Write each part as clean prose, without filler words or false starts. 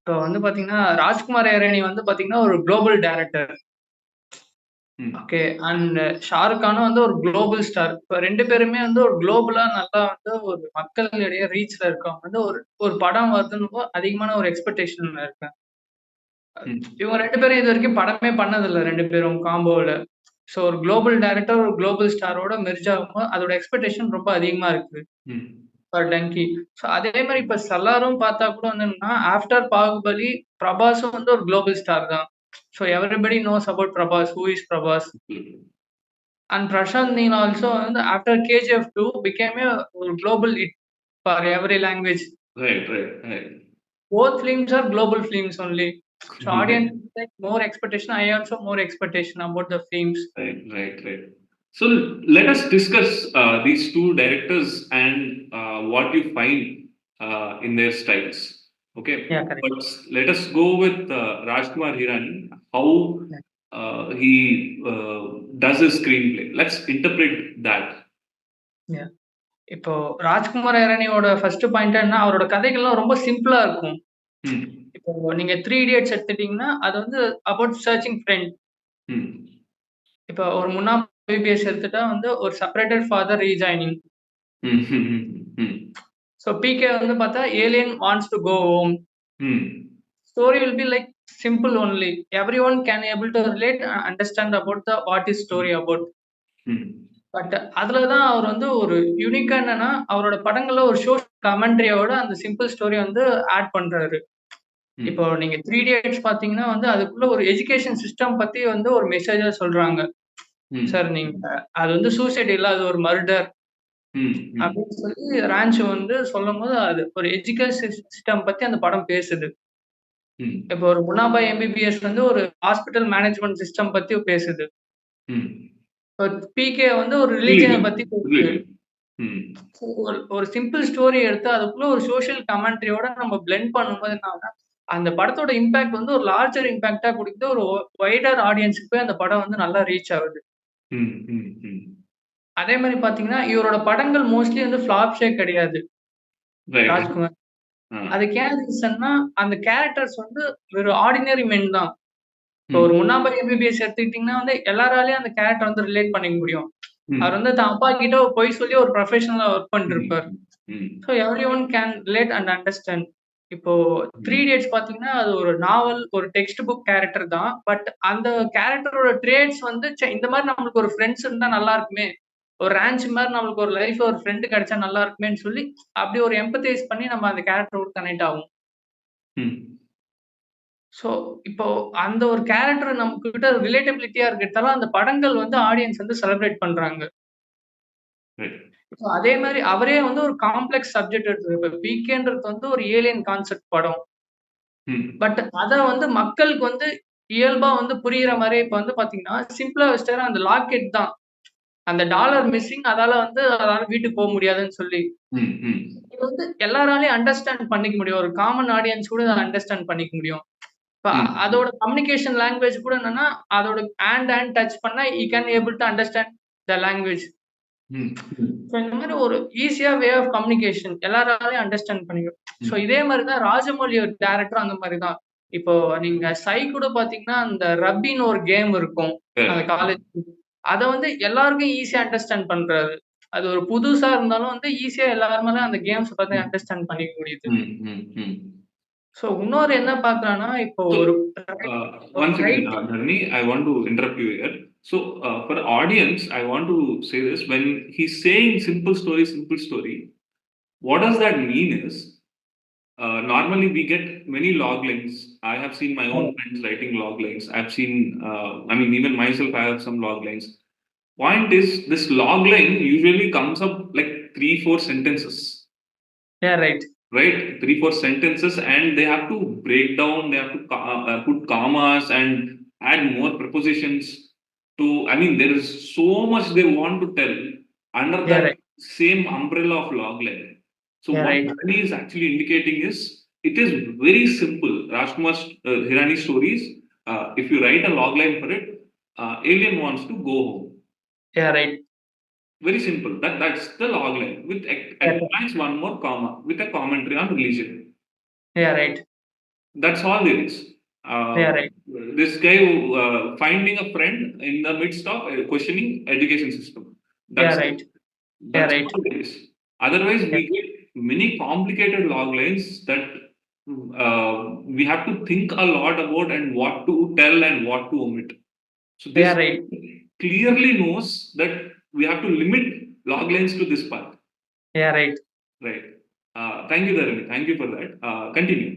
இப்போ வந்து பார்த்தீங்கன்னா, ராஜ்குமார் ஹிரானி வந்து பார்த்தீங்கன்னா, ஒரு குளோபல் டைரக்டர். ம். ஓகே. அண்ட் ஷாருக் கானும் வந்து ஒரு குளோபல் ஸ்டார். இப்ப 2 பேருமே வந்து ஒரு குளோபலா நல்லா வந்து ஒரு மக்களிடையே ரீச்ல இருக்கவங்க வந்து ஒரு ஒரு படம் வருதுன்னப்போ அதிகமான ஒரு எக்ஸ்பெக்டேஷன்ல இருப்பேன். ம். இவங்க 2 பேரும் இதுவரைக்கும் படமே பண்ணதில்ல 2 பேரும் காம்போல. ஸோ ஒரு குளோபல் டைரக்டர், ஒரு குளோபல் ஸ்டாரோட மெர்ஜ் ஆகும்போது அதோட எக்ஸ்பெக்டேஷன் ரொம்ப அதிகமா இருக்கு. ம். ஃபார் டங்கி. ஸோ அதே மாரி இப்ப சலாரும் பார்த்தா கூட வந்து என்னன்னா, ஆஃப்டர் பாகுபலி பிரபாஸும் வந்து ஒரு குளோபல் ஸ்டார் தான். So everybody knows about Prabhas. Who is Prabhas? Hmm. And Prashant Neel also after KGF 2 became a global hit for every language. Right. Both films are global films only. So Okay. audience like more expectation. I also more expectation about the films. Right. So let us discuss these two directors and what you find in their styles. Okay, Yeah, correct. but let us go with Rajkumar Hirani. How Yeah. he does his screenplay. Let's interpret that. Yeah. இப்போ Rajkumar ஹிரானியோட first point என்ன அவரோட கதைகள்லாம் ரொம்ப சிம்பிளா இருக்கும். Hmm. இப்போ நீங்க 3 idiots எடுத்துட்டீங்கன்னா, அது வந்து அபௌட் சர்ச்சிங் ஃப்ரெண்ட். Hmm. இப்போ ஒரு முன்னா எம்பிபிஎஸ் எடுத்துட்டா வந்து ஒரு separated father rejoining. Hmm. So PK வந்து பார்த்தா alien wants to go home. Hmm. Story will be like simple only. Everyone can able to relate and understand about the what is story about. Hmm. But அதுல தான் அவர் வந்து ஒரு யூனிக்கா என்னன்னா, அவரோட படங்கள்ல ஒரு சோஷியல் கமெண்ட்ரியோட அந்த சிம்பிள் ஸ்டோரிய வந்து ஆட் பண்றாரு. Hmm. இப்போ நீங்க 3 இடியட்ஸ் பார்த்தீங்கன்னா வந்து, அதுக்குள்ள ஒரு எஜுகேஷன் சிஸ்டம் பத்தி வந்து ஒரு மெசேஜா சொல்றாங்க. Hmm. சார் நீங்க அது வந்து சூசைட் இல்ல, அது ஒரு மர்டர் Hmm. அப்படின்னு சொல்லி ரான்ச் வந்து சொல்லும்போது, அது ஒரு எஜுகேஷன் சிஸ்டம் பத்தி அந்த படம் பேசுது. Hmm. இப்போ ஒரு முனாபாய் எம்பிபிஎஸ் வந்து ஒரு ஹாஸ்பிட்டல் மேனேஜ்மென்ட் சிஸ்டம் பத்தி பேசுது. Hmm. இப்போ பிகே வந்து ஒரு ரிலிஜியன Religion. பத்தி பேசுது. Religion. Hmm. ஒரு ஒரு சிம்பிள் ஸ்டோரி எடுத்து அதுக்குள்ள ஒரு சோசியல் கமெண்ட்ரியோட நம்ம பிளெண்ட் பண்ணும்போது என்ன ஆகும்னா, அந்த படத்தோட இம்பாக்ட் வந்து ஒரு லார்ஜர் இம்பாக்ட்டா குடுக்குது. ஒரு வைடர் ஆடியன்ஸ்க்கு போய் அந்த படம் வந்து நல்லா ரீச் ஆகுது. Hmm. அதே மாரி பார்த்தீங்கன்னா, இவரோட படங்கள் மோஸ்ட்லி வந்து ஃப்ளாப்ஸே கிடையாது. Right. ராஜ்குமார். அதுக்கு ஏன் ரீசன்னா, அந்த கேரக்டர்ஸ் வந்து ஒரு ஆர்டினரி மென் தான். இப்போ Hmm. ஒரு முன்னாள் எம்பிபிஎஸ் எடுத்துக்கிட்டீங்கன்னா வந்து எல்லாராலயும் அந்த கேரக்டர் வந்து ரிலேட் பண்ணிக்க முடியும். அவர் Hmm. வந்து தன் அப்பா கிட்ட ஒரு பொய் சொல்லி ஒரு ப்ரொஃபஷனலா ஒர்க் பண்ணிட்டு இருப்பார். Hmm. So every one can relate and understand. இப்போ 3 Hmm. இடியட்ஸ் பார்த்தீங்கன்னா, அது ஒரு நாவல், ஒரு டெக்ஸ்ட் புக் கேரக்டர் தான். பட் அந்த கேரக்டரோட ட்ரேட்ஸ் வந்து இந்த மாரி நம்மளுக்கு ஒரு ஃப்ரெண்ட்ஸ் இருந்தா நல்லா இருக்குமே! ஒரு ரான்ச் மாரி நம்மளுக்கு ஒரு லைஃப்ல ஒரு ஃப்ரெண்ட் கிடைச்சா நல்லா இருக்குமேன்னு சொல்லி, அப்படி ஒரு எம்பத்தைஸ் பண்ணி நம்ம அந்த கேரக்டரோட கனெக்ட் ஆவோம். Hmm. ஸோ, இப்போ அந்த ஒரு கேரக்டர் நம்மகிட்ட ரிலேட்டபிலிட்டியா இருக்கிறதால, அந்த படங்கள் வந்து ஆடியன்ஸ் வந்து செலிப்ரேட் பண்றாங்க. Right. ஸோ அதே மாரி அவரே வந்து ஒரு காம்ப்ளக்ஸ் சப்ஜெக்ட் எடுத்து இப்ப பிகேன்றது வந்து ஒரு ஏலியன் கான்செப்ட் படம். Hmm. பட் அத வந்து மக்களுக்கு வந்து இயல்பா வந்து புரியிற மாரி இப்ப வந்து பார்த்தீங்கன்னா, சிம்பிளா வச்சுட்டாரு அந்த லாக்கெட் தான். அந்த டாலர் மிஸ்ஸிங் அதால வீட்டுக்கு போ முடியாதுன்னு சொல்லி. Hmm. இது வந்து எல்லாராலயும் அண்டர்ஸ்டாண்ட் பண்ணிக்க முடியும். ஒரு காமன் ஆடியன்ஸ் கூட இத அண்டர்ஸ்டாண்ட் பண்ணிக்க முடியும். இப்ப Hmm. அதோட கம்யூனிகேஷன் லாங்குவேஜ் கூட என்னன்னா, அதோட ஹேண்ட் டச் பண்ணா he can able to understand the language. Hmm. So இந்த மாரி ஒரு ஈஸியா வே ஆஃப் கம்யூனிகேஷன் எல்லாராலயும் அண்டர்ஸ்டாண்ட் பண்ணிக்கும். So Hmm. இதே மாரி தான் ராஜமௌழி ஒரு டைரக்டரும் அந்த மாரி தான். இப்போ நீங்க சை கூட பார்த்தீங்கன்னா, அந்த ரப்பின்னு ஒரு கேம் இருக்கும். அந்த Correct. காலேஜ் அத வந்து எல்லாருக்கும் ஈஸியா அண்டர்ஸ்டாண்ட் பண்றாரு. அது ஒரு புதுசா இருந்தாலும் வந்து ஈஸியா எல்லாருமால அந்த கேம்ஸ் பார்த்து Hmm. அண்டர்ஸ்டாண்ட் பண்ணிக்க முடியுது. Hmm. ஸோ இன்னொரு என்ன பார்க்குறான்னா, இப்போ So, ஒரு ஒரு one second, right Dharani, I want to interrupt you here. So, for the audience, I want to say this: when he's saying simple story, what does that mean is normally we get many log lines. I have seen my own friends writing log lines. I've seen, I mean, even myself, I have some log lines. Point is, this log line usually comes up like 3, 4 sentences, right. right? 3, 4 sentences, and they have to break down, they have to put commas and add more prepositions to, I mean, there is so much they want to tell under that right. same umbrella of logline. So what right. Dharani is actually indicating is it is very simple. Rajkumar's Hirani stories, if you write a logline for it, alien wants to go home. Right. Very simple. That's the logline with at max one more comma with a commentary on religion. Right. That's all there is. Yeah, right. This guy finding a friend in the midst of questioning education system. Yeah, That's right. Yeah, that's right. all it is. Otherwise, Yeah, we get many complicated log lines that we have to think a lot about and what to tell and what to omit. So this yeah, right. clearly knows that we have to limit log lines to this part. Yeah, right. Right. Thank you, Dharani. Thank you for that. Continue.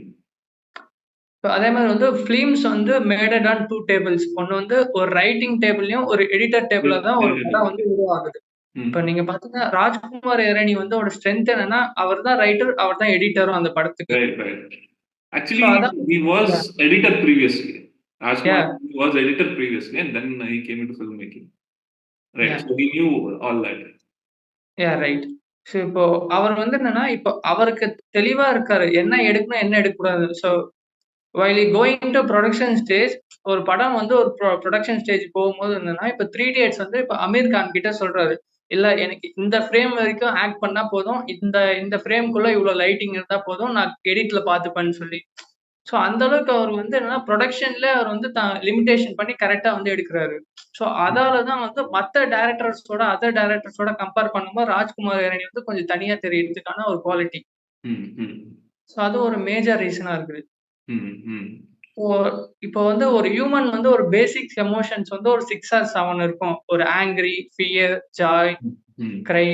So அதே மாதிரி வந்து films வந்து மேடட் on 2 tables. ஒண்ணு வந்து ஒரு writing டேபிள்லயும், ஒரு editor டேபிள்ல தான் ஒரு படம் வந்து உருவாகுது. இப்ப நீங்க பாத்தீங்கன்னா, ராஜ்குமார் இரணி வந்து அவரோட ஸ்ட்ரென்த் என்னன்னா, அவர் தான் ரைட்டர், அவர் தான் எடிட்டரும் அந்த படத்துக்கு. Right, right. So Actually, அதான் he was yeah, editor previously. Rajkumar yeah, was editor previously, and then he came into filmmaking. Right. yeah, So he knew all that. yeah, right. So இப்போ அவர் வந்து என்னன்னா, இப்போ அவருக்கு தெளிவா இருக்காரு. என்ன எடுக்கணும், என்ன எடுக்கக்கூடாது. So while going to production stage, ஒரு படம் வந்து ஒரு புரொடக்ஷன் ஸ்டேஜ் போகும்போது என்னன்னா, இப்ப 3 இடியட்ஸ் வந்து இப்ப அமீர் கான் கிட்ட சொல்றாரு. இல்ல எனக்கு இந்த ஃப்ரேம் வரைக்கும் ஆக்ட் பண்ணா போதும். இந்த இந்த ஃப்ரேம்க்குள்ள இவ்ளோ லைட்டிங் இருந்தா போதும். நான் எடிட்ல பார்த்துப்பேன்னு சொல்லி. ஸோ அந்த அளவுக்கு அவர் வந்து என்னன்னா, புரொடக்ஷன்ல அவர் வந்து லிமிட்டேஷன் பண்ணி கரெக்ட்டா வந்து எடுக்குறாரு. ஸோ அதால தான் வந்து மத்த அதர் டைரக்டர்ஸோட கம்பேர் பண்ணும்போது ராஜ்குமார் ஹிரானி வந்து கொஞ்சம் தனியா தெரியறதுக்கான ஒரு குவாலிட்டி. Hmm, hmm, ஸோ அது ஒரு மேஜர் ரீசனா இருக்குது. hmm, hmm, இப்போ இப்போ வந்து ஒரு ஹியூமன் வந்து ஒரு பேசிக்ஸ் எமோஷன்ஸ் வந்து ஒரு 6 ஆர் 7 இருக்கும். ஒரு ஆங்ரி, ஃபியர், ஜாய், hmm, கிரை.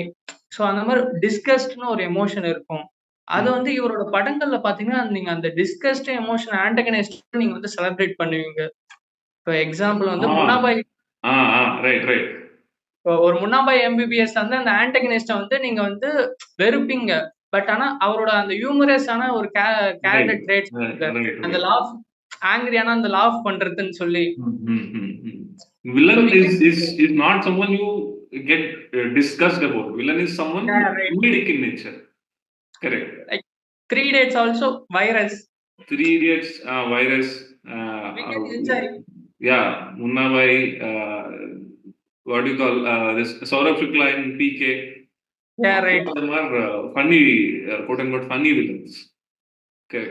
ஸோ அந்த மாரி டிஸ்கஸ்ட்ன்னு ஒரு எமோஷன் இருக்கும். அது hmm. வந்து இவரோட படங்கள்ல பார்த்தீங்கன்னா, நீங்க அந்த டிஸ்கஸ்ட் எமோஷன் ஆன்டகனிஸ்ட் நீங்க வந்து செலிப்ரேட் பண்ணுவீங்க. இப்ப எக்ஸாம்பிள் வந்து Ah, முன்னாபாய். right, right. இப்போ ஒரு முன்னாபாய் எம்பிபிஎஸ் வந்து அந்த ஆன்டகனிஸ்ட்ட வந்து நீங்க வந்து வெறுப்பீங்க. பட் ஆனா அவரோட அந்த ஹியூமரஸான ஒரு Right, கேரக்டர் ட்ரேட்ஸ் right, இருக்கு. right, அந்த right. லாஃப் ஆங்ரியான அந்த லாஃப் பண்றதுன்னு சொல்லி. Hmm, hmm, hmm, hmm. So Villain we can is not someone you get discussed about. Villain is someone yeah, right. comedic in nature. Correct. Like 3 dates also virus. 3 Idiots, Virus, We can enjoy. yeah, Munna Bhai, what do you call this? Saurabh Shukla in PK. Yeah, All right. of them are funny, quote unquote, funny villains. Okay.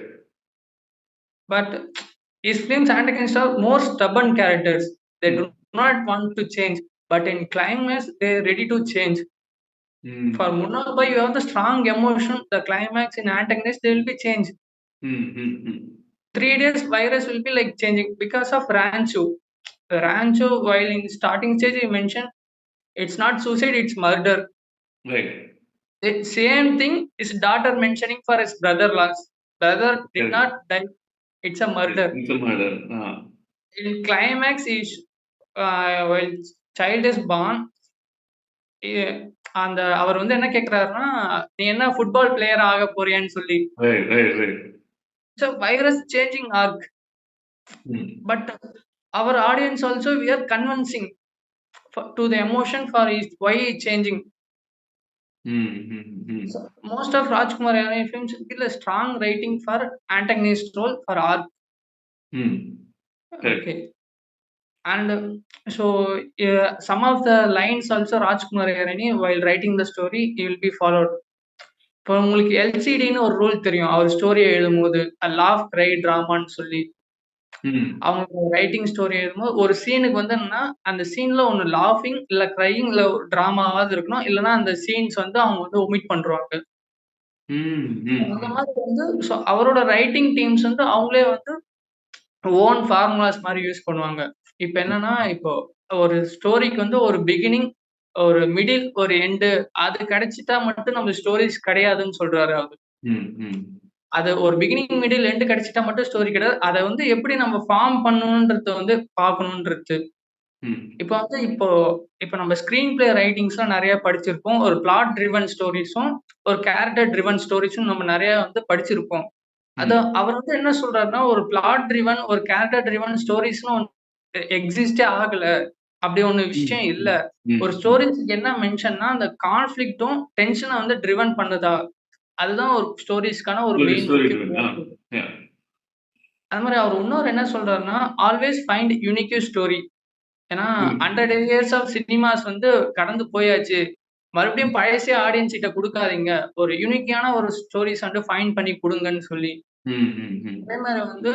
But his films antagonists are more stubborn characters. They Hmm. do not want to change, but in climax they're ready to change. Hmm. For Munna Bhai, you have the strong emotion. The climax in antagonist they will be changed. Hmm. Hmm. Hmm. 3 days virus will be like changing because of Rancho. Rancho, while in starting stage he mentioned it's not suicide, it's murder. Right. The same thing his daughter mentioning for his brother loss. Brother did Correct. not die. It's a murder. It's a murder. In climax is while child is born, அந்த அவர் வந்து என்ன கேட்கிறாருன்னா, "நீ என்ன football player ஆக போறியான்னு?" சொல்லி. Right. Right. Right. It's a virus changing arc. Hmm. But our audience also we are convincing to the emotion for why he changing. Hmm. Hmm. Hmm. So most of Rajkumar Hirani films will a strong rating for antagonist role for arc. Hmm. Correct. Okay. And so some of the lines also Rajkumar Hirani while writing the story he will be followed. இப்போ உங்களுக்கு எல்சிடின்னு ஒரு rule தெரியும். அவர் story எழுதும்போது laugh, கிரை, டிராமான்னு சொல்லி. Hmm. அவங்க writing story எழுதும்போது ஒரு சீனுக்கு வந்து என்னன்னா, அந்த சீன்ல ஒண்ணு லாஃபிங், இல்ல கிரையிங், இல்ல ஒரு டிராமாவாவது இருக்கணும். இல்லன்னா அந்த சீன்ஸ் வந்து அவங்க வந்து ஒமிட் பண்ருவாங்க. Hmm. Hmm. அந்த மாதிரி வந்து அவரோட ரைட்டிங் டீம்ஸ் வந்து அவங்களே வந்து ஓன் ஃபார்முலாஸ் மாரி யூஸ் பண்ணுவாங்க. இப்ப என்னன்னா, இப்போ ஒரு ஸ்டோரிக்கு வந்து ஒரு பிகினிங், ஒரு மிடில், ஒரு எண்டு அது கிடைச்சிட்டா மட்டும் நம்ம ஸ்டோரீஸ் கிடையாதுன்னு சொல்றாரு அவரு. Hmm. Hmm. அது ஒரு பிகினிங், மிடில், எண்ட் கிடைச்சிட்டா மட்டும் ஸ்டோரி கிடையாது. அத வந்து எப்படி நம்ம ஃபார்ம் பண்ணணும்ன்றத வந்து பார்க்கணுன்றது. Hmm. இப்போ நம்ம ஸ்கிரீன் பிளே ரைட்டிங்ஸ்லாம் நெறைய படிச்சிருப்போம். ஒரு பிளாட் ட்ரிவன் ஸ்டோரீஸும், ஒரு கேரக்டர் ட்ரிவன் ஸ்டோரீஸும் நம்ம நெறைய வந்து படிச்சிருப்போம். Hmm. அவர் வந்து என்ன சொல்றாருன்னா, ஒரு பிளாட் ட்ரிவன், ஒரு கேரக்டர் ட்ரிவன் ஸ்டோரீஸ்ன்னு ஒண்ணு எக்ஸிஸ்டே ஆகல. அப்படி ஒண்ணு Hmm. விஷயம் இல்ல. Hmm. ஒரு ஸ்டோரீஸ்க்கு என்ன மென்ஷன்னா, அந்த கான்ஃப்ளிக்ட்டும், டென்ஷன வந்து ட்ரிவன் பண்ணுதா? அதுதான் ஒரு ஸ்டோரீஸ்க்கான ஒரு மெயின் Story முக்கிய driven. பாயிண்ட். Yeah. அது மாரி அவர் இன்னொரு என்ன சொல்றாருன்னா, ஆல்வேஸ் ஃபைண்ட் யூனிக் ஸ்டோரி. ஏன்னா Hmm. 100 இயர்ஸ் ஆஃப் சினிமாஸ் வந்து கடந்து போயாச்சு. மறுபடியும் பழசே ஆடியன்ஸ் கிட்ட குடுக்காதீங்க. ஒரு யூனிக்கான ஒரு ஸ்டோரீஸ் வந்து ஃபைண்ட் பண்ணி குடுங்கன்னு சொல்லி. அதே மாதிரி வந்து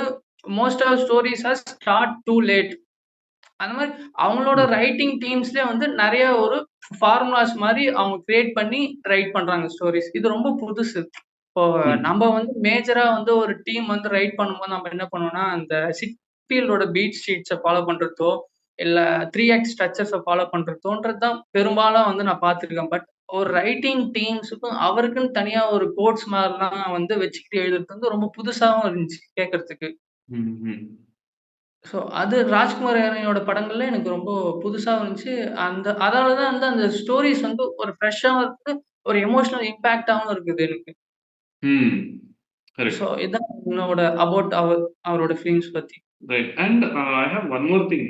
most of stories are start too late. அந்த மாதிரி அவங்களோட ரைட்டிங் டீம்ஸ்லயே வந்து நிறைய ஒரு ஃபார்முலாஸ் மாதிரி அவங்க கிரியேட் பண்ணி ரைட் பண்றாங்க ஸ்டோரிஸ். இது ரொம்ப புதுசு. இப்போ நம்ம வந்து மேஜரா வந்து ஒரு டீம் வந்து ரைட் பண்ணும்போது நம்ம என்ன பண்ணுவோம்னா, அந்த சிட்ஃபீல்டோட பீட் ஷீட்ஸ ஃபாலோ பண்றதோ, இல்ல 3x ஸ்ட்ரக்சர்ஸ ஃபாலோ பண்றதோன்றது தான் பெரும்பாலும் வந்து நான் பார்த்துருக்கேன். பட் ஒரு ரைட்டிங் டீம்ஸுக்கும் அவருக்குன்னு தனியா ஒரு கோட்ஸ் மாதிரிலாம் வந்து வச்சுக்கிட்டு எழுதுறது வந்து ரொம்ப புதுசாவும் இருந்துச்சு கேட்கறதுக்கு. ஸோ அது ராஜ்குமார் ஹிரானியோட படங்கள்ல எனக்கு ரொம்ப புதுசாவும் இருந்துச்சு. அதால தான் வந்து அந்த ஸ்டோரீஸ் வந்து ஒரு ஃப்ரெஷ்ஷாவும் இருக்கு. ஒரு எமோஷனல் இம்பாக்ட்டாவும் இருக்குது எனக்கு. Correct. ஸோ இதான் என்னோட அபௌட் அவரோட ஃபிலிம்ஸ் பத்தி. Right. And I have one more thing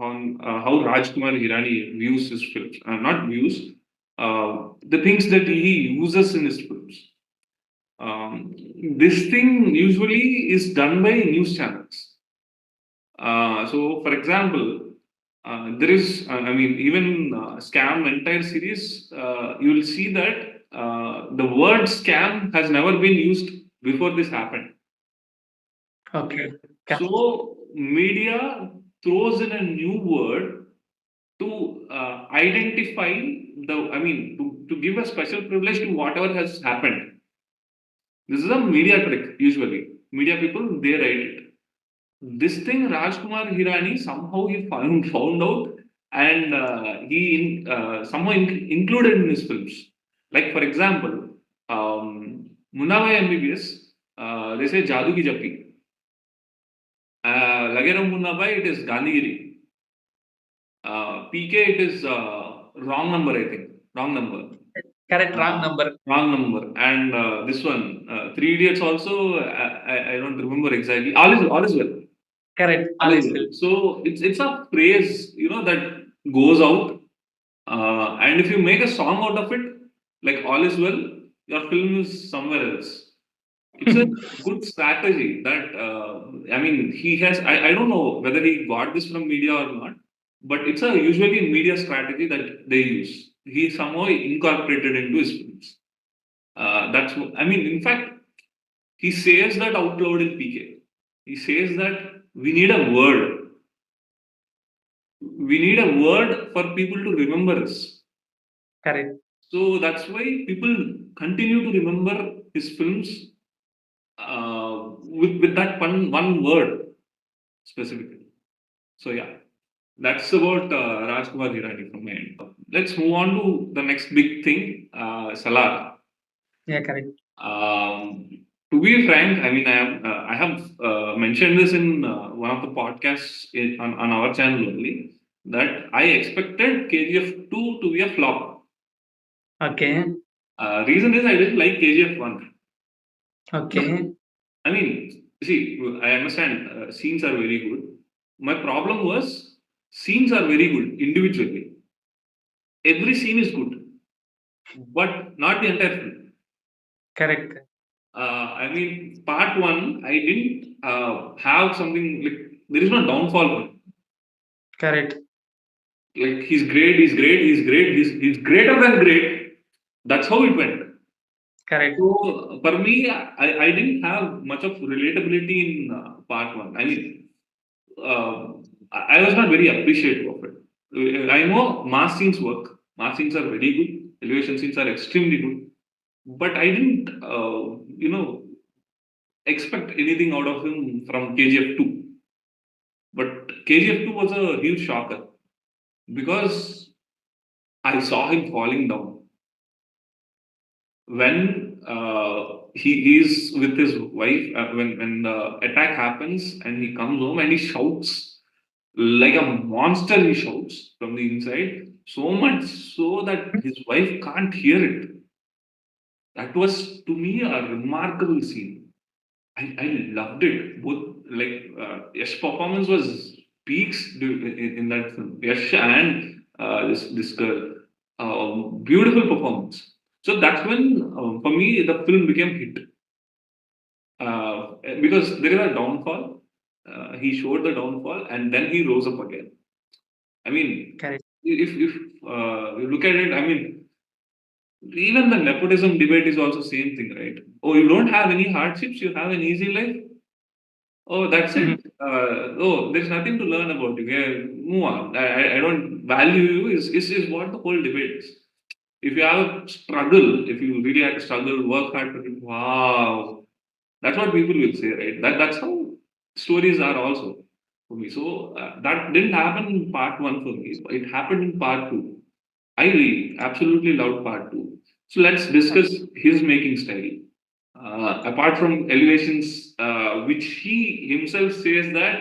on how Rajkumar Hirani views his films. Not views, the things that he uses in his films. This thing usually is done by news channels. So, for example, there is, I mean, even Scam entire series, you will see that the word scam has never been used before this happened. Okay. So, media throws in a new word to identify to give a special privilege to whatever has happened. This is a media trick, usually. Media people, they write it. This thing, Rajkumar Hirani, somehow he found out and he somehow included in his films. Like, for example, Munawai MBBS, they say Jadu Ki Jappi. Lageram Munnabai, it is Gandhigiri. PK, it is wrong number, I think. Wrong number. Correct, wrong number. Wrong number. And this one, 3 Idiots also, I don't remember exactly. All is well. Correct. All is well. So it's a phrase, that goes out. And if you make a song out of it, like All is Well, your film is somewhere else. It's a good strategy that, he has, I don't know whether he got this from media or not, but it's a usually media strategy that they use. He somehow incorporated into his films. In fact, he says that out loud in PK. He says that we need a word. We need a word for people to remember us. Correct. So that's why people continue to remember his films with that one word specifically. So yeah, that's about Rajkumar Hirani from my end. Let's move on to the next big thing, SALAAR. Yeah, correct. To be frank, I have mentioned this in one of the podcasts on our channel only, that I expected KGF 2 to be a flop. Okay. Reason is I didn't like KGF 1. Okay. See, I understand scenes are very good. My problem was scenes are very good individually. Every scene is good, but not the entire film. Correct. Part 1, I didn't have something like, there is no downfall for him. Correct. Like, he's great, he's greater than great. That's how it went. Correct. So, for me, I didn't have much of relatability in part 1. I was not very appreciative of it. I know mass scenes work. Mass scenes are very good. Elevation scenes are extremely good. But I didn't, expect anything out of him from KGF 2. But KGF 2 was a huge shocker because I saw him falling down. When he is with his wife, when the attack happens and he comes home and he shouts like a monster, he shouts from the inside, so much so that his wife can't hear it. That was, to me, a remarkable scene. I loved it. Both, like, Yash's performance was peaks in that film. Yash and this girl, beautiful performance. So that's when, for me, the film became hit. Because there is a downfall. He showed the downfall and then he rose up again. Correct. If you look at it, Even the nepotism debate is also same thing, right? Oh, you don't have any hardships, you have an easy life. Oh, that's it. Oh, there's nothing to learn about you. Yeah, move on. I don't value you is what the whole debate is. If you have a struggle, if you really had to struggle, work hard for it, wow. That's what people will say, right? That's how stories are also for me. So that didn't happen in part one for me. It happened in part two. I absolutely loved part two. So let's discuss his making style. Apart from elevations, which he himself says that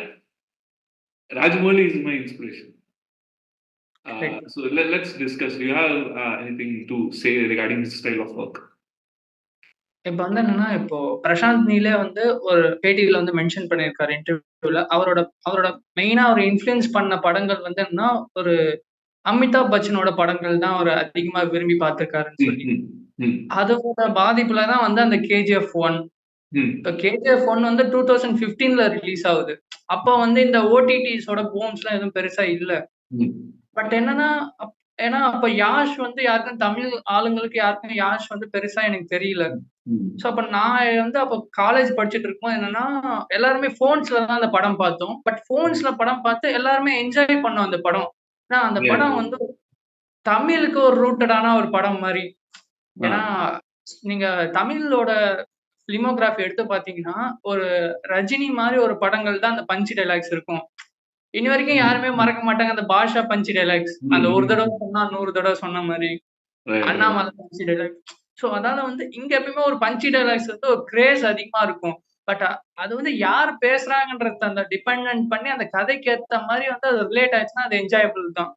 Rajamouli is my inspiration. Correct. So let's discuss. Do you have anything to say regarding his style of work? இப்ப வந்து என்னன்னா, இப்போ பிரசாந்த் நீலே வந்து ஒரு பேட்டியில வந்து mention பண்ணியிருக்காரு இன்டர்வியூல. அவரோட அவரோட மெயினா அவர் இன்ஃப்ளூயன்ஸ் பண்ண படங்கள் வந்து என்னன்னா, ஒரு அமிதாப் பச்சனோட படங்கள் தான் அவரு அதிகமா விரும்பி பார்த்திருக்காருன்னு ம், சொல்லி. ம், ம், அதோட பாதிப்புல தான் வந்து அந்த கேஜிஎஃப் 1. இப்ப ம், கேஜிஎஃப் 1 வந்து 2015ல ரிலீஸ் ஆகுது. அப்ப வந்து இந்த ஓடிடிஸோட பூம்ஸ்லாம் எதுவும் பெருசா இல்ல. ம், பட் என்னன்னா, ஏன்னா அப்ப யாஷ் வந்து யாருக்கும் தமிழ் ஆளுங்களுக்கு யாருக்கும் யாஷ் வந்து பெருசா எனக்கு தெரியல. ம். ஸோ அப்ப நான் வந்து அப்ப காலேஜ் படிச்சுட்டு இருக்கும்போது என்னன்னா, எல்லாருமே ஃபோன்ஸ்ல தான் அந்த படம் பார்த்தோம். பட் ஃபோன்ஸ்ல படம் பார்த்து எல்லாருமே என்ஜாய் பண்ணோம் அந்த படம். ஏன்னா அந்த Yeah. படம் வந்து தமிழுக்கு ஒரு ரூட்டடான ஒரு படம் மாரி. ஏன்னா, நீங்க தமிழோட ஃபிலிமோகிராஃபி எடுத்து பார்த்தீங்கன்னா, ஒரு ரஜினி மாரி ஒரு படங்கள் தான் அந்த பஞ்ச் டயலாக்ஸ் இருக்கும். இனி வரைக்கும் ம், யாருமே ம், மறக்க மாட்டாங்க அந்த பாஷா பஞ்ச் டயலாக்ஸ். அந்த ம், ஒரு ம். தடவ சொன்னா 100 தடவ சொன்ன மாரி. Right, right. Annamalai punch dialogue. So அதால வந்து இங்க எப்பயுமே ஒரு பஞ்ச் டயலாக்ஸ் வந்து ஒரு கிரேஸ் அதிகமா இருக்கும். பட் அது வந்து யார் பேசுறாங்கன்றத அந்த டிபெண்டன்ட் பண்ணி அந்த கதைக்கு ஏத்த மாரி வந்து அது ரிலேட் ஆச்சுன்னா அது என்ஜாயபிள் தான்.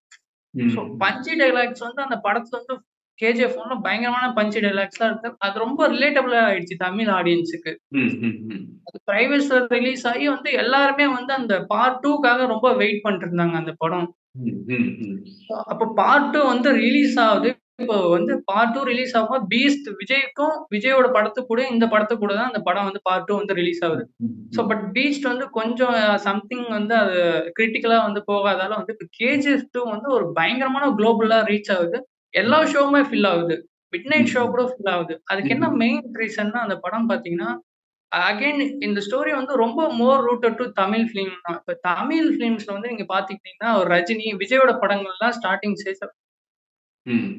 ஸோ ம், பஞ்ச் டயலாக்ஸ் வந்து அந்த படத்துல வந்து கேஜிஎஃப் 1ல பயங்கரமான பஞ்ச் டயலாக்ஸ்லாம் இருக்கு. அது ரொம்ப ரிலேட்டபிளா ஆயிடுச்சு தமிழ் ஆடியன்ஸ்க்கு. ம், ம், ம். அது பிரைவேட்ஸ்ல ரிலீஸ் ஆகி வந்து எல்லாருமே வந்து அந்த பார்ட் 2க்காக ரொம்ப வெயிட் பண்ணிட்டு இருந்தாங்க அந்த படம். ம், ம், ம். அப்ப பார்ட் 2 வந்து ரிலீஸ் ஆகுது. இப்போ வந்து பார்ட் 2 ரிலீஸ் ஆகும்போது பீஸ்ட் விஜய்க்கும் விஜயோட படத்துக்கு கூட இந்த படத்துக்கு கூட தான் அந்த படம் வந்து பார்ட் 2 வந்து ரிலீஸ் ஆகுது. ம், ஸோ ம். பட் பீஸ்ட் வந்து கொஞ்சம் சம்திங் வந்து அது கிரிட்டிக்கலா வந்து போகாதால வந்து இப்ப கேஜிஎஃப் 2 வந்து ஒரு பயங்கரமான குளோபலா ரீச் ஆகுது. எல்லா ஷோவுமே ஃபில் ஆகுது. மிட் நைட் ஷோ ம், கூட ஃபில் ஆகுது. அதுக்கு என்ன ம். மெயின் ரீசன்னா அந்த படம் பார்த்தீங்கன்னா, அகைன் இந்த ஸ்டோரி வந்து ரொம்ப மோர் ரூட்டட் டூ தமிழ் ஃபிலிம் தான். இப்ப தமிழ் ஃபிலிம்ஸ்ல வந்து நீங்க பார்த்துக்கிட்டீங்கன்னா, ஒரு ரஜினி, விஜயோட படங்கள்லாம் ஸ்டார்ட்டிங் ஸ்டேஜ்ல ம்.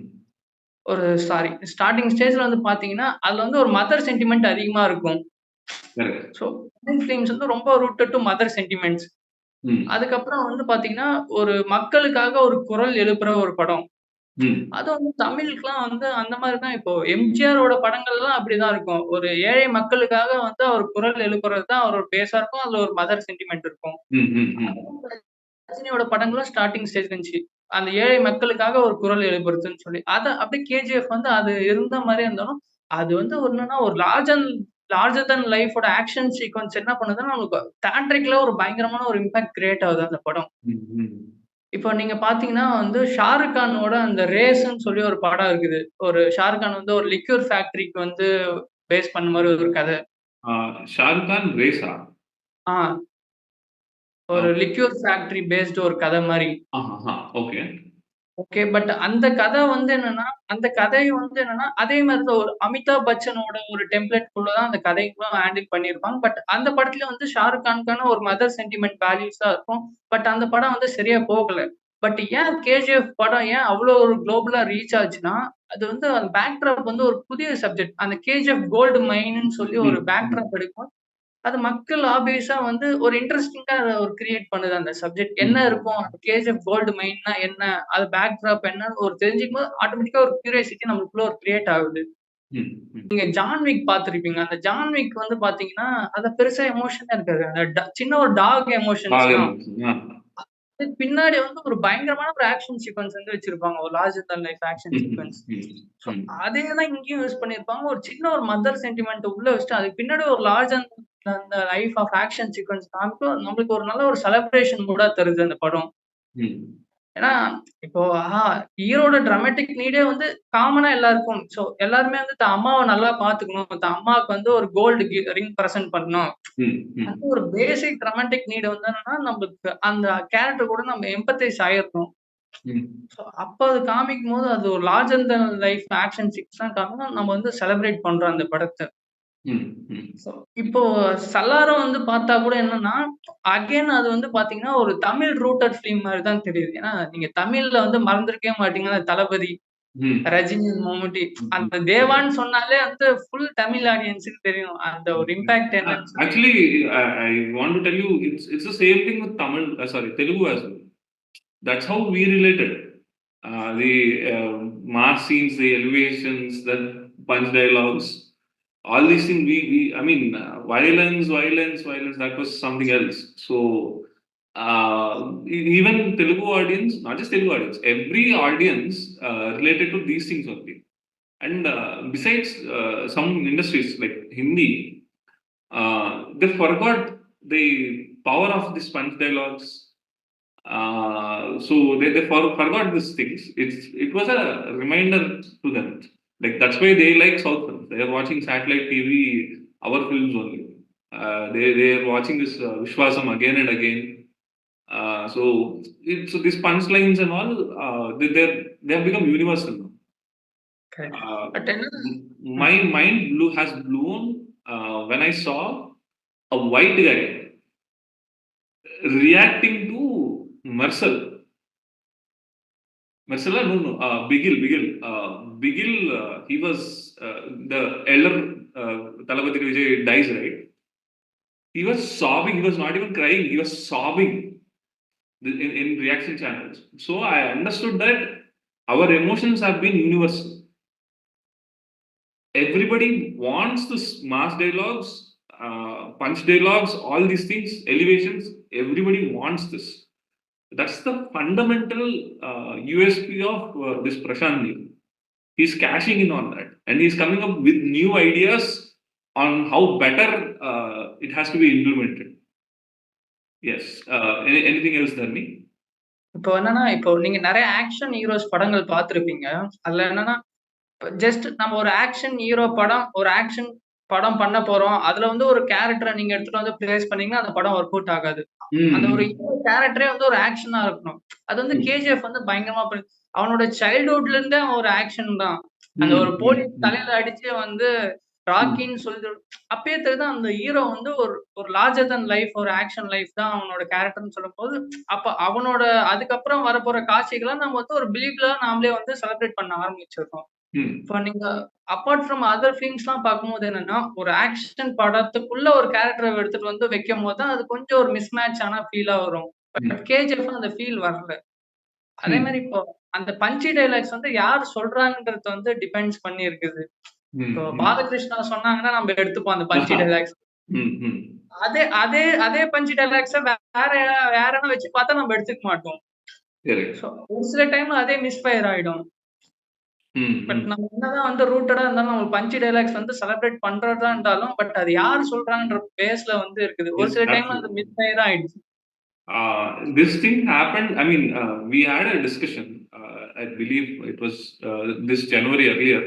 ஸ்டார்ட்டிங் ஸ்டேஜ்ல வந்து பார்த்தீங்கன்னா, அதுல வந்து ஒரு மதர் சென்டிமென்ட் அதிகமா இருக்கும். Correct. ஸோ தமிழ் ஃபிலிம்ஸ் வந்து ரொம்ப ரூட்டட் டூ மதர் சென்டிமென்ட்ஸ். ம், அதுக்கப்புறம் வந்து பார்த்தீங்கன்னா, ஒரு மக்களுக்காக ஒரு குரல் எழுப்புற ஒரு படம். ம், அது வந்து தமிழுக்குலாம் வந்து அந்த மாரி தான் இப்போ எம்ஜிஆரோட படங்கள்லாம் அப்படிதான் இருக்கும். ஒரு ஏழை மக்களுக்காக வந்து அவர் குரல் எழுப்புறது தான் அவரோட பேஸா இருக்கும். அதுல ஒரு மதர் சென்டிமென்ட் இருக்கும். ம், ம், ம். ரஜினியோட படங்களும் ஸ்டார்ட்டிங் ஸ்டேஜ் இருந்துச்சு. அந்த ஏழை மக்களுக்காக ஒரு குரல் எழுப்புறதுன்னு சொல்லி. அப்படியே கேஜிஎஃப் வந்து அது இருந்த மாரியே இருந்தாலும், அது வந்து என்னன்னா ஒரு லார்ஜர் தன் லைஃப்போட ஆக்ஷன் சீக்வென்ஸ் என்ன பண்ணுதுன்னா, நமக்கு தியேட்ரிக்கலா ஒரு பயங்கரமான ஒரு இம்பாக்ட் கிரியேட் ஆகுது அந்த படம். ம், ம். இப்போ நீங்க பார்த்தீங்கன்னா வந்து ஷாருக் கானோட அந்த ரேஸ்ன்னு சொல்லி ஒரு படம் இருக்குது. ஒரு ஷாருக் கான் வந்து ஒரு லிக்யூர் ஃபேக்டரிக்கு வந்து பேஸ் பண்ண மாரி ஒரு கதை. ஷாருக் கான் ரேஸா? ஆ ஒரு லிக்யூர் ஃபேக்டரி பேஸ்டு ஒரு கதை மாரி. ஆஹா, ஓகே. ஓகே. பட் அந்த கதை வந்து என்னன்னா, அந்த கதை வந்து என்னன்னா, அதே மாரி தான் ஒரு அமிதாப் பச்சனோட ஒரு டெம்ப்ளேட்குள்ள தான் அந்த கதைகளும் ஹேண்டில் பண்ணியிருப்பாங்க. பட் அந்த படத்துல வந்து ஷாருக் கானுக்கான ஒரு மதர் சென்டிமென்ட் வேல்யூஸா இருக்கும். பட் அந்த படம் வந்து சரியா போகல. பட் ஏன் கேஜிஎஃப் படம் ஏன் அவ்ளோ ஒரு குளோபலா ரீச் ஆச்சுன்னா, அது வந்து அந்த பேக் ட்ராப் வந்து ஒரு புதிய சப்ஜெக்ட். அந்த கேஜிஎஃப் கோல்டு மைன்னு சொல்லி ஒரு ம், பேக் ம், ட்ராப் எடுக்கும். அது மக்கள் ஆப்வியஸா வந்து ஒரு இன்ட்ரஸ்டிங்கா ஒரு கிரியேட் பண்ணுது அந்த சப்ஜெக்ட். என்ன ம், இருக்கும்? கேஜிஎஃப் கோல்டு மைன்னா என்ன? அது பேக் ட்ராப் என்னன்னு ஒரு தெரிஞ்சுக்கும்போது ஆட்டோமேட்டிக்கா ஒரு கியூரியாசிட்டி நமக்குள்ள ஒரு கிரியேட் ஆகுது. ம், ம். நீங்க ஜான் விக் பார்த்திருப்பீங்க. அந்த ஜான் விக் வந்து பார்த்தீங்கன்னா, அதுல பெருசா எமோஷனே இருக்காது. அந்த சின்ன ஒரு டாக் எமோஷன்ஸ் பாகம். தான். அதுக்கு பின்னாடி வந்து ஒரு பயங்கரமான ஒரு ஆக்ஷன் சீக்வென்ஸ் வந்து வச்சிருப்பாங்க. ஒரு லார்ஜர் தன் லைஃப் ஆக்ஷன் ம், சீக்வென்ஸ். ம், ஸோ ம், அதே தான் இங்கேயும் யூஸ் பண்ணியிருப்பாங்க. ஒரு சின்ன ஒரு மதர் சென்டிமென்ட்ட உள்ள வச்சுட்டு, அதுக்கு பின்னாடி ஒரு லார்ஜர் அந்த லைஃப் ஆஃப் ஆக்ஷன் சீக்வென்ஸ் காமிக்கும். நம்மளுக்கு ஒரு நல்ல ஒரு செலப்ரேஷன் மூடா தருது அந்த படம். ம், ஏன்னா, இப்போ ஹீரோட டிராமேட்டிக் நீடே வந்து காமனா எல்லாருக்கும். ஸோ எல்லாருமே வந்து தன் அம்மாவ நல்லா பார்த்துக்கணும். தன் அம்மாவுக்கு வந்து ஒரு கோல்டு ரிங் பிரசன்ட் பண்ணணும். ம், ம். அந்த ஒரு பேசிக் டிராமேட்டிக் நீட் வந்து என்னன்னா, நம்மளுக்கு அந்த கேரக்டர் கூட நம்ம எம்பத்தைஸ் ஆயிரணும். ம். ஸோ அப்ப அது காமிக்கும்போது அது ஒரு லார்ஜர் தென் லைஃப் ஆக்ஷன் சீன்ஸ்லாம் காமினா நம்ம வந்து செலிப்ரேட் பண்றோம் அந்த படத்த. ம். ம். ஸோ இப்போ சலாரும் வந்து பார்த்தா கூட என்னன்னா, அகைன் அது வந்து பார்த்தீங்கன்னா, ஒரு தமிழ் ரூட்டட் ஃபிலிம் மாரி தான் தெரியுது. ஏன்னா, நீங்க தமிழ்ல வந்து மறந்திருக்கவே மாட்டீங்க. தளபதி, ம். ரஜினி, மம்முட்டி. ம். அந்த தேவான்னு சொன்னாலே வந்து ஃபுல் தமிழ் ஆடியன்ஸ்க்கு தெரியும். அந்த ஒரு இம்பாக்ட் என்னன்னு சொல்லி. Actually, I want to tell you, it's the same thing with Tamil, sorry, Telugu as well. That's how we related. The mass scenes, the elevations, the punch dialogues, all these things. I mean, violence. That was something else. So, even Telugu audience, not just Telugu audience, every audience related to these things only. And besides, some industries like Hindi, they forgot the power of the punch dialogues. So they forgot these things. It was a reminder to them. Like that's why they like South films. They are watching satellite TV, our films only. They are watching this Vishwasam again and again. So these punchlines and all, they have become universal now. Correct. Uh, but என்ன ம். my mind has blown when I saw a white guy reacting to Marcel. Marcella, no. Bigil. Bigil, he was the elder Talapati Vijay dies, right? He was sobbing. He was not even crying. He was sobbing in reaction channels. So I understood that our emotions have been universal. Everybody wants this mass dialogues, punch dialogues, all these things, elevations. Everybody wants this. That's the fundamental USP of this Prashant Neel. He's cashing in on that, and he's coming up with new ideas on how better it has to be implemented. Yes. Anything else, Dharani? இப்போ என்னன்னா, இப்போ நீங்க நெறைய action heroes படங்கள் பார்த்திருப்பீங்க. அதுல என்னன்னா, just நம்ம ஒரு ஆக்ஷன் ஹீரோ படம், ஒரு ஆக்ஷன் படம் பண்ண போறோம். அதுல வந்து ஒரு கேரக்டர நீங்க எடுத்துட்டு வந்து பிளேஸ் பண்ணீங்கன்னா, அந்த படம் ஒர்க் அவுட் ஆகாது. அந்த ஒரு Mm. ஹீரோ கேரக்டரே வந்து ஒரு ஆக்ஷனா இருக்கணும். அது வந்து Mm. கேஜிஎஃப் வந்து பயங்கரமா அவனோட சைல்ட்ஹுட்ல இருந்தே அவன் ஒரு ஆக்ஷன் தான். அந்த ஒரு Mm. Police Mm. தலையில அடிச்சு வந்து Mm. ராக்கின்னு சொல்லிட்டு அப்பயே தெரியுது அந்த ஹீரோ வந்து ஒரு ஒரு லார்ஜர் தன் லைஃப் ஒரு ஆக்ஷன் லைஃப் தான் அவனோட கேரக்டர்ன்னு சொல்லும்போது, அப்ப அவனோட அதுக்கப்புறம் வரப்போற காட்சிகள நம்ம வந்து ஒரு பிலீவ்ல நாமளே வந்து செலிப்ரேட் பண்ண ஆரம்பிச்சிடுறோம். Mm. இப்ப நீங்க அப்பார்ட் ஃப்ரம் அதர் ஃபிலிம்ஸ்லாம் பார்க்கும்போது என்னன்னா, ஒரு ஆக்ஷன் படத்துக்குள்ள ஒரு கேரக்டர எடுத்துட்டு வந்து வைக்கும்போது தான், அது கொஞ்சம் ஒரு மிஸ்மேட்ச் ஆன ஃபீலா வரும். But Mm. கேஜிஎஃப்ல அந்த ஃபீல் வரல. அதே Mm. மாரி இப்போ அந்த பஞ்சி டயலாக்ஸ் வந்து யார் சொல்றாங்கன்றது வந்து டிபெண்ட்ஸ் பண்ணி இருக்குது. இப்போ Mm. பாலகிருஷ்ணா சொன்னாங்கன்னா நம்ம எடுத்துப்போம் அந்த பஞ்சி டயலாக்ஸ். Mm. அதே அதே அதே பஞ்சி டயலாக்ஸ வேற யாரான வச்சு பார்த்தா நம்ம எடுத்துக்க மாட்டோம். Correct. ஸோ ஒரு சில டைம்ல அதே மிஸ்ஃபயர் ஆயிடும். But Mm. நம்ம என்னதான் வந்து ரூட்டடா இருந்தாலும் நம்ம பஞ்ச் டயலாக்ஸ் வந்து செலிப்ரேட் பண்றதா இருந்தாலும், பட் அது யார் சொல்றாங்கன்ற பேஸ்ல வந்து இருக்குது. ஒரு Yes, சில டைம்ல அது absolutely. மிஸ் ஃபயர் ஆயிடுச்சு. This thing happened. I mean, we had a discussion. I believe it was this January earlier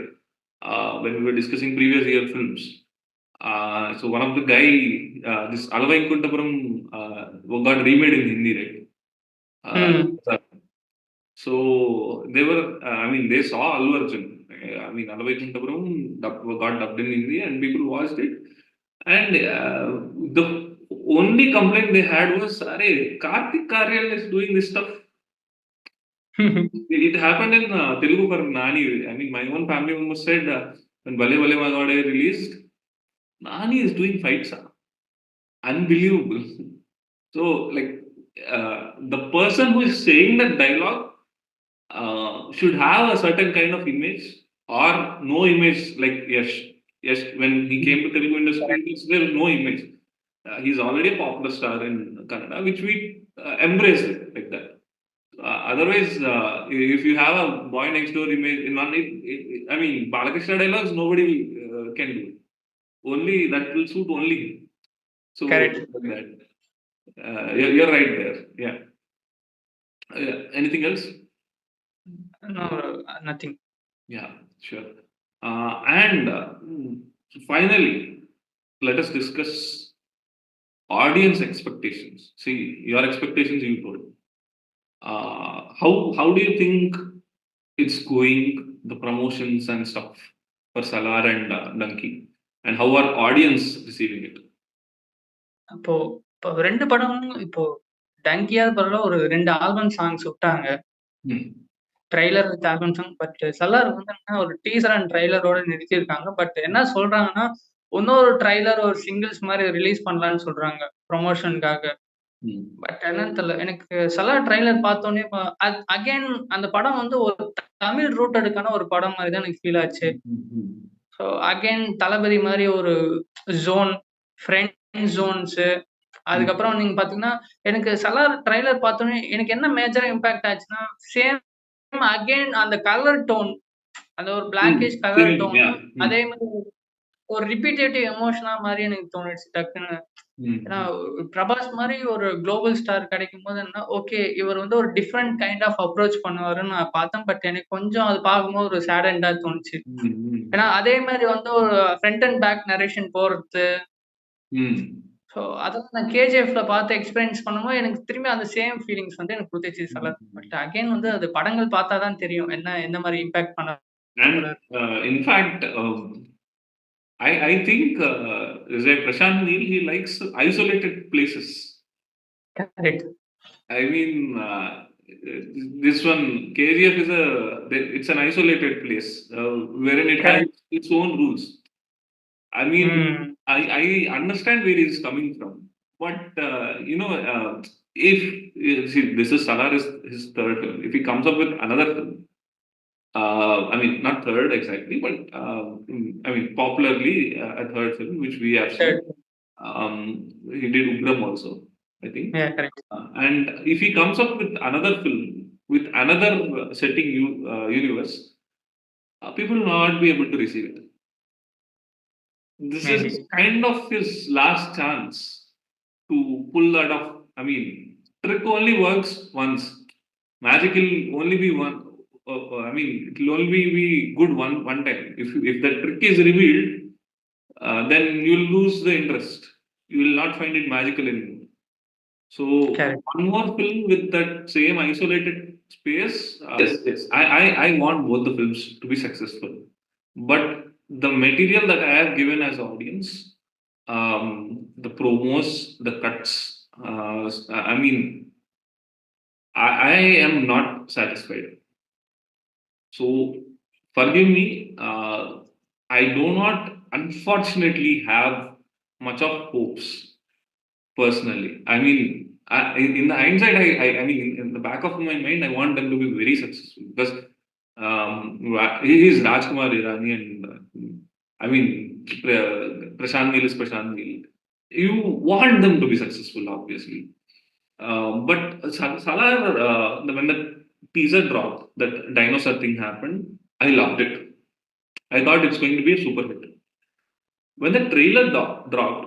when we were discussing previous year films. So one of the guy, this Alvai Kuntapuram, got remade in Hindi, right? ம். So they were. I mean, they saw Allu Arjun. I mean, Alvai Kuntapuram got dubbed in Hindi, and people watched it. And the only complaint they had was, "Arey, Karthik Aaryan is doing this stuff." It happened in Telugu for Nani. I mean, my own family members said when Bale Bale Magade released, Nani is doing fights. Unbelievable. So, like, the person who is saying that dialogue should have a certain kind of image or no image, like Yash. Yash, when he came to Telugu industry, correct. there is no image. He's already a popular star in Kannada, which we embrace it like that. Otherwise, if you have a boy next door image, in one, I mean, Balakrishna dialogues, nobody can do it. Only that will suit only him. So, correct. like that. You're right there. Yeah. Anything else? No nothing. Yeah, sure. And finally, let us discuss audience expectations. See, your expectations you told. How do you think it's going, the promotions and stuff for Salar and Dunki, and how are audience receiving it? அப்போ இப்போ 2 படமும் இப்போ டங்கியாவது பரவால்ல ஒரு 2 album songs விட்டாங்க. Hmm. Trailer with album song. But Salaar வந்து என்னன்னா ஒரு டீசர் அண்ட் ட்ரெய்லரோட நிறுத்தியிருக்காங்க. பட் என்ன சொல்றாங்கன்னா, இன்னொரு ட்ரெய்லர் ஒரு சிங்கிள்ஸ் மாரி ரிலீஸ் பண்ணலான்னு சொல்றாங்க. ப்ரமோஷனுக்காக. Hmm. பட் என்னன்னு தெரியல. எனக்கு சலார் ட்ரெய்லர் பார்த்தோனே அகைன் அந்த படம் வந்து ஒரு தமிழ் ரூட்டடுக்கான ஒரு படம் மாரி தான் எனக்கு ஃபீல் ஆச்சு. Hmm. ஸோ அகைன் தளபதி மாரி ஒரு ஜோன், ஃப்ரெண்ட் ஜோன்ஸு அதுக்கப்புறம் நீங்க பார்த்தீங்கன்னா, எனக்கு சலார் ட்ரெய்லர் பார்த்தோனே எனக்கு என்ன மேஜரா இம்பாக்ட் ஆச்சுன்னா, சேம் அகைன் அந்த கலர் டோன் அந்த ஒரு Hmm. Blackish colour Same, tone yeah. Hmm. அதே மாரி ஒரு ரிபிட்டேட்டிவ் எமோஷனா மாரி எனக்கு தோணுச்சு டக்குன்னு. ஏன்னா, Hmm. பிரபாஸ் மாரி ஒரு குளோபல் ஸ்டார் கிடைக்கும்போது என்ன, ஓகே இவர் வந்து ஒரு டிஃபரண்ட் கைண்ட் ஆஃப் அப்ரோச் பண்ணுவாருன்னு நான் பார்த்தேன். பட் எனக்கு கொஞ்சம் அது பார்க்கும்போது ஒரு சேட் எண்டா தோணுச்சு. Hmm. ஏன்னா, அதே மாரி வந்து ஒரு ஃப்ரண்ட் அண்ட் பேக் நரேஷன் போறது. Hmm. ஸோ அதெல்லாம் நான் கேஜிஎஃப்ல பார்த்து எக்ஸ்பீரியன்ஸ் பண்ணும்போது எனக்கு திரும்பி அந்த சேம் ஃபீலிங்ஸ் வந்து எனக்கு குடுத்துச்சு சலர். Hmm. பட் அகைன் வந்து அது படங்கள் பார்த்தா தான் தெரியும். என்ன எந்த மாரி இம்பாக்ட் பண்ண And போறாரு. in fact, I think Prashant Neel, he likes isolated places. Correct. I mean, this one KGF is it's an isolated place wherein it has correct. its own rules. I mean, ம். I understand where he's coming from, but if see, this is Salar is his third film. If he comes up with another film, I mean, not third exactly, but I mean, popularly a third film which we have seen. Correct. He did Ugram also, I think. Yeah, correct. And if he comes up with another film with another setting universe, people will not be able to receive it. This maybe. is kind of his last chance to pull that off. I mean, trick only works once. Magic will only be one. I mean, it will only be good one time. If the trick is revealed, then you'll lose the interest. You will not find it magical anymore. So correct. one more film with that same isolated space. Yes. I want both the films to be successful, but the material that I have given as audience, the promos, the cuts. I mean, I am not satisfied. So forgive me. I do not, unfortunately, have much of hopes personally. I mean, in the hindsight, I mean, in the back of my mind, I want them to be very successful because he is Rajkumar Irani, and I mean, Prashant Neel is Prashant Neel. You want them to be successful, obviously. But Salar, when the teaser dropped, that dinosaur thing happened, I loved it. I thought it's going to be a super hit. When the trailer dropped,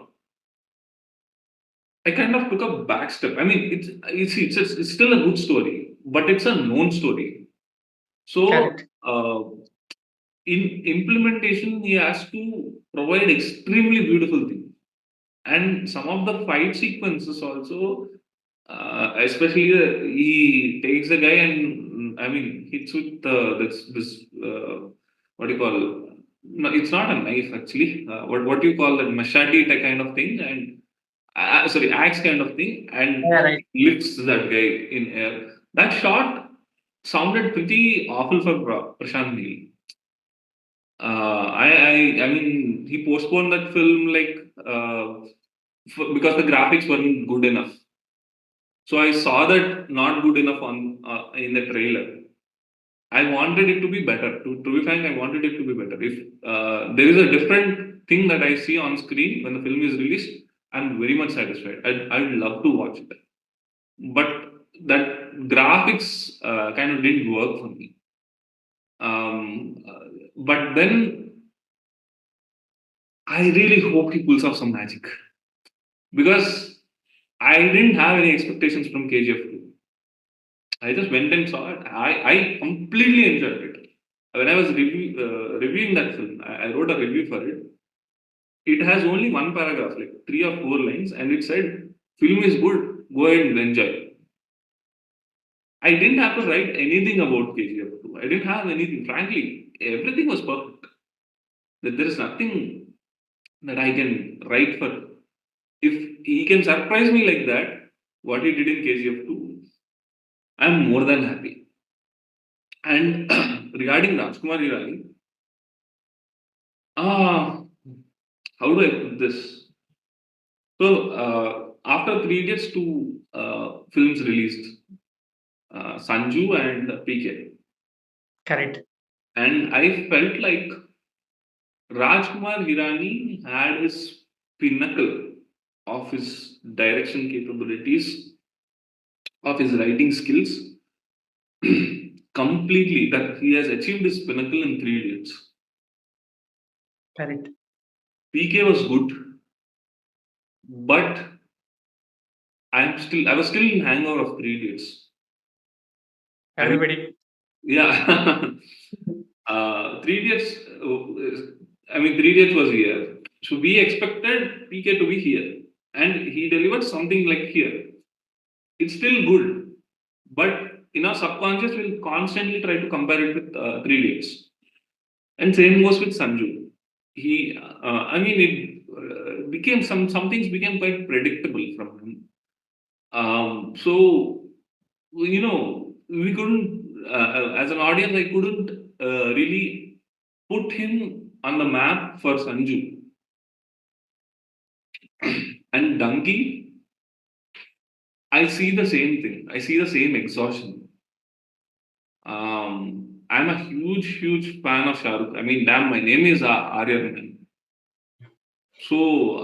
I kind of took a back step. I mean, it's still a good story, but it's a known story. So, correct. in implementation, he has to provide extremely beautiful things, and some of the fight sequences also, especially he takes the guy and I mean hits with this what do you call? No, it's not a knife actually. What do you call that machete type kind of thing and sorry, axe kind of thing, and Yeah, right. lifts that guy in air. That shot sounded pretty awful for Prashant Neel. I mean, he postponed that film like because the graphics weren't good enough. So I saw that not good enough on in the trailer. I wanted it to be better. To be frank, I wanted it to be better. If there is a different thing that I see on screen when the film is released, I'm very much satisfied. I'd love to watch it. But that graphics kind of didn't work for me. But then I really hope he pulls off some magic because I didn't have any expectations from KGF 2. I just went and saw it. I completely enjoyed it. When I was reviewing that film, I wrote a review for it. It has only one paragraph, like 3 or 4 lines, and it said, "Film is good. Go ahead and enjoy." I didn't have to write anything about KGF 2. I didn't have anything. Frankly, everything was perfect. There is nothing that I can write for. If he can surprise me like that, what he did in KGF 2, I'm more than happy. And regarding Rajkumar Hirani, ah, how do I put this? So, after 3 days, two films released, Sanju and PK. Correct. And I felt like Rajkumar Hirani had his pinnacle of his direction capabilities, of his writing skills, completely. That he has achieved his pinnacle in 3 days. Correct. PK was good, but I was still in hangover of 3 days. I mean, Everybody. yeah. 3 days. I mean, 3 days was here. So we expected PK to be here, and he delivered something like here. It's still good, but in our subconscious, we'll constantly try to compare it with 3 days. And same goes with Sanju. I mean, it became some things became quite predictable from him. So we couldn't, as an audience, I couldn't really put him on the map for Sanju. And Dunki, I see the same thing. I see the same exhaustion. I'm a huge fan of Shah Rukh. I mean, damn, my name is Aaryan. Man. So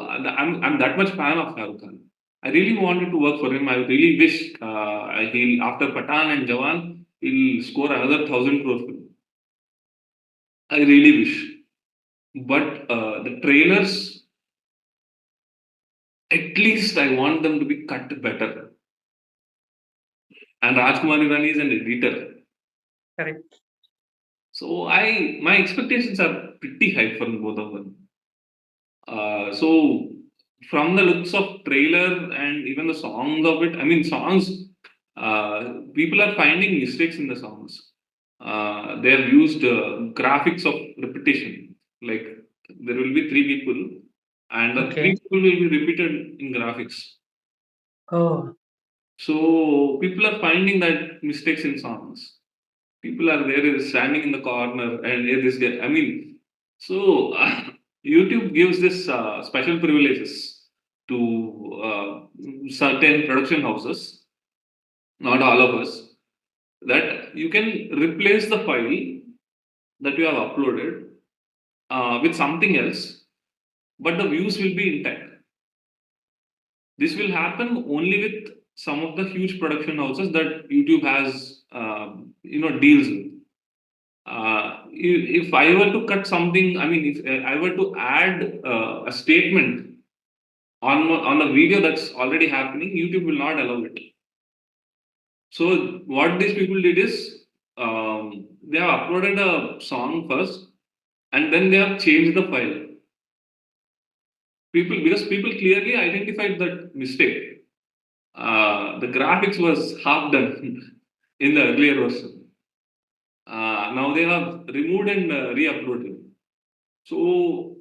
I'm that much fan of Shah Rukh Khan. I really wanted to work for him. I really wish he'll after Patan and Jawan he'll score another 1,000 crore film. I really wish. But the trailers, at least I want them to be cut better. And Rajkumar Hirani is an editor. Correct. So my expectations are pretty high from both of them. So from the looks of trailer and even the songs of it, I mean songs, people are finding mistakes in the songs. They have used graphics of repetition. Like there will be three people, and the three Okay. people will be repeated in graphics. Oh, So people are finding that mistakes in songs. People are there standing in the corner and this guy. I mean, so YouTube gives this special privileges to certain production houses, not all of us, that you can replace the file that you have uploaded with something else, but the views will be intact. This will happen only with some of the huge production houses that YouTube has, deals with. If I were to cut something, I mean, if I were to add a statement on the video that's already happening, YouTube will not allow it. So what these people did is they have uploaded a song first, and then they have changed the file. Because people clearly identified that mistake. The graphics was half done in the earlier version. Now they have removed and re-uploaded. So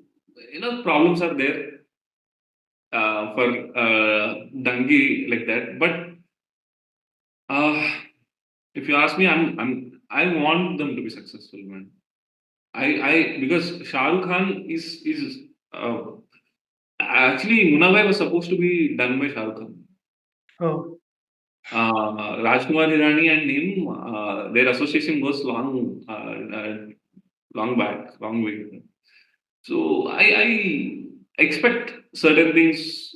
problems are there for Dangi like that. But if you ask me, I want them to be successful, man. I because Shah Rukh Khan is actually Munawai was supposed to be done by Shah Rukh Khan. oh, Rajkumar Hirani and him, their association goes long back, long way. So I expect certain things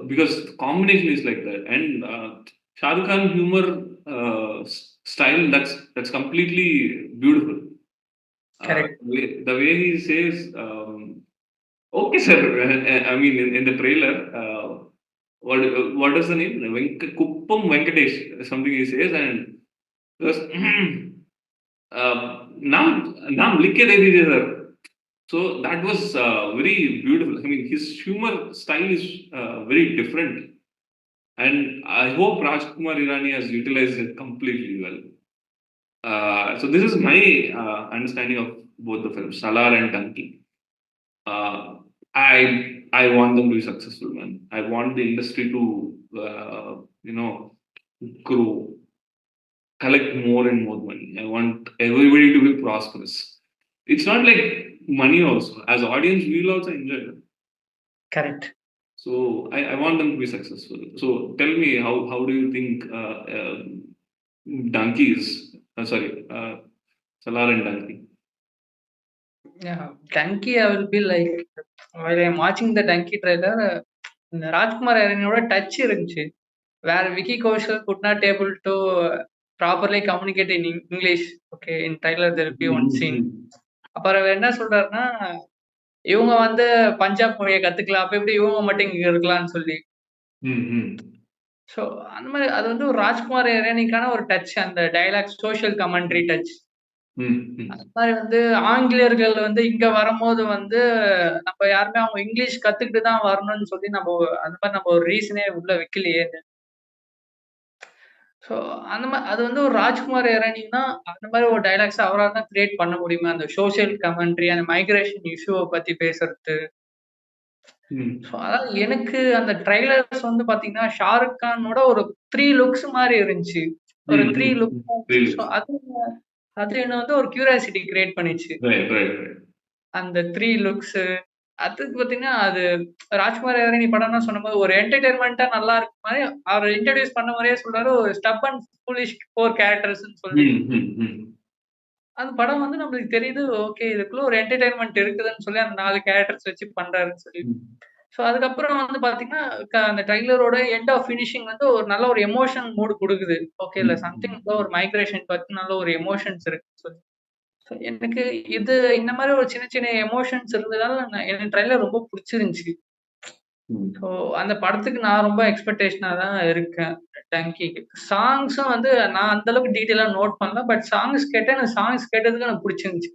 because the combination is like that, and Shah Rukh Khan humor style that's completely beautiful. correct. The way he says, "Okay, sir." I mean, in the trailer, what is the name? Kuppam Venkatesh. Something he says, and because नाम लिख के दे दीजिए sir. So that was very beautiful. I mean, his humor style is very different. And I hope Rajkumar Irani has utilized it completely well. So this is my understanding of both the films, Salaar and Dunki. Uh, I want them to be successful, man. I want the industry to grow, collect more and more money. I want everybody to be prosperous. It's not like money also. As audience, we will also enjoy it. Correct. So I want them to be successful. So tell me, how do you think donkeys? Salaar and Donkey. Yeah, Donkey, I will be like, while I'm watching the Donkey trailer, இந்த ராஜ்குமார் ஹீரோயினோட touch இருந்துச்சு. Where Vicky Kaushal could not able to properly communicate in English. Okay, in trailer there will be one scene. அப்புறம் அவர் என்ன சொல்றாருன்னா, இவங்க வந்து பஞ்சாப் மொழியை கத்துக்கலாம். அப்ப எப்படி இவங்க மட்டும் இங்க இருக்கலாம்னு சொல்லி. ஸோ அந்த மாதிரி அது வந்து ஒரு ராஜ்குமார் ஹீரோயினிக்கான ஒரு டச், அந்த டயலாக் சோஷியல் கமெண்ட்ரி டச். அந்த மாதிரி வந்து ஆங்கிலேயர்கள் வந்து இங்க வரும்போது வந்து நம்ம யாருமே அவங்க இங்கிலீஷ் கத்துக்கிட்டு தான் வரணும்னு சொல்லி நம்ம அந்த மாதிரி நம்ம ஒரு ரீசனே உள்ள வைக்கலையே. ஸோ அந்த மாதிரி அது வந்து ஒரு ராஜ்குமார் ஹீரோயினின்னா அந்த மாதிரி ஒரு டைலாக்ஸ் அவரால் தான் கிரியேட் பண்ண முடியுமா? அந்த சோஷியல் கமெண்ட்ரி, அந்த மைக்ரேஷன் இஷ்யூவை பத்தி பேசுறது. ஸோ அதாவது எனக்கு அந்த ட்ரைலர்ஸ் வந்து பாத்தீங்கன்னா ஷாருக் கானோட ஒரு 3 லுக்ஸ் மாதிரி இருந்துச்சு. ஒரு 3 லுக்ஸ். அது என்ன வந்து ஒரு கியூரியாசிட்டி கிரியேட் பண்ணிச்சு. அந்த 3 லுக்ஸ் அதுக்கு பாத்தீங்கன்னா அது ராஜ்குமார் ஹீரோயினி படம்னா சொன்னபோது ஒரு என்டர்டைன்மெண்டா நல்லா இருக்கு மாதிரி அவர் இன்ட்ரோடியூஸ் பண்ண மாதிரியே சொல்றாரு. ஒரு ஸ்டப்பன் ஃபூலிஷ் 4 கேரக்டர்ஸ்னு சொல்லி. அந்த படம் வந்து நம்மளுக்கு தெரியுது. ஓகே, இதுக்குள்ள ஒரு என்டர்டைன்மெண்ட் இருக்குதுன்னு சொல்லி அந்த 4 கேரக்டர்ஸ் வச்சு பண்றாருன்னு சொல்லி. ஸோ அதுக்கப்புறம் வந்து பாத்தீங்கன்னா அந்த ட்ரைலரோட எண்ட் ஆஃப் ஃபினிஷிங் வந்து ஒரு நல்ல ஒரு எமோஷன் மூடு கொடுக்குது. ஓகே, இல்ல சம்திங் ஒரு மைக்ரேஷன் பத்தி நல்ல ஒரு எமோஷன்ஸ் இருக்கு சொல்லி. ஸோ எனக்கு இது இந்த மாதிரி ஒரு சின்ன சின்ன எமோஷன்ஸ் இருந்ததால எனக்கு ட்ரைலர் ரொம்ப பிடிச்சிருந்துச்சு. ஸோ அந்த படத்துக்கு நான் ரொம்ப எக்ஸ்பெக்டேஷனா தான் இருக்கேன். டங்கிக்கு சாங்ஸும் வந்து நான் அந்த அளவுக்கு டீட்டெயிலா நோட் பண்ணல. பட் சாங்ஸ் கேட்டேன். எனக்கு சாங்ஸ் கேட்டதுக்கு எனக்கு பிடிச்சிருந்துச்சு.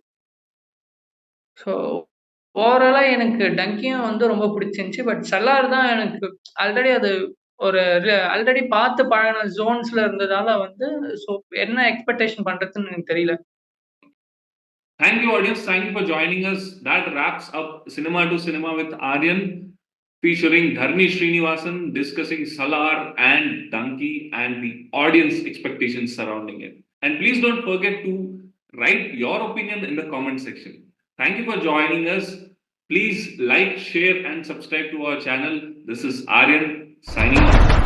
ஸோ ஓவராலா எனக்கு டங்கியும் வந்து ரொம்ப பிடிச்சிருந்துச்சு. பட் சலார் தான் எனக்கு ஆல்ரெடி அது ஒரு ஆல்ரெடி பார்த்து பழகின ஜோன்ஸ்ல இருந்ததால வந்து ஸோ என்ன எக்ஸ்பெக்டேஷன் பண்றதுன்னு எனக்கு தெரியல. Thank you, audience. Thank you for joining us. That wraps up Cinema to Cinema with Aaryan, featuring Dharani Srinivasan, discussing Salaar and Dunki and the audience expectations surrounding it. And please don't forget to write your opinion in the comment section. Thank you for joining us. Please like, share and subscribe to our channel. This is Aaryan signing off.